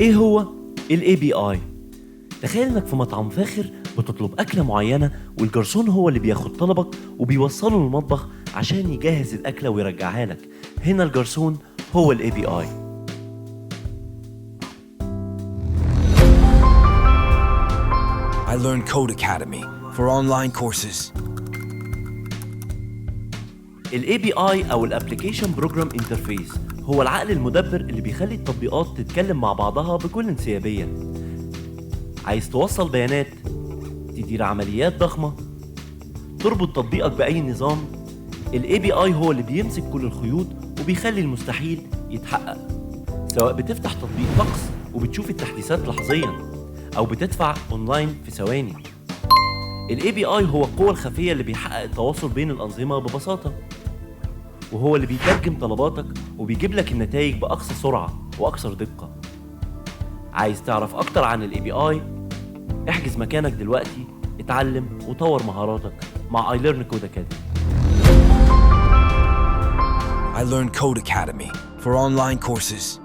ايه هو ال API؟ تخيل انك في مطعم فاخر بتطلب أكلة معينة والجرسون هو اللي بياخد طلبك وبيوصله للمطبخ عشان يجهز الأكلة ويرجعها لك. هنا الجرسون هو ال API. I learned Code Academy for online courses. ال API أو ال Application Program Interface هو العقل المدبر اللي بيخلي التطبيقات تتكلم مع بعضها بكل انسيابية. عايز توصل بيانات، تدير عمليات ضخمة، تربط تطبيقك بأي نظام، ال API هو اللي بيمسك كل الخيوط وبيخلي المستحيل يتحقق. سواء بتفتح تطبيق طقس وبتشوف التحديثات لحظيا أو بتدفع أونلاين في ثواني. ال API هو القوة الخفية اللي بيحقق التواصل بين الأنظمة ببساطة، وهو اللي بيترجم طلباتك وبيجيب لك النتائج بأقصى سرعة وأكثر دقة. عايز تعرف أكتر عن ال API؟ احجز مكانك دلوقتي، اتعلم وطور مهاراتك مع I Learn Code Academy. I learned Code Academy for online courses.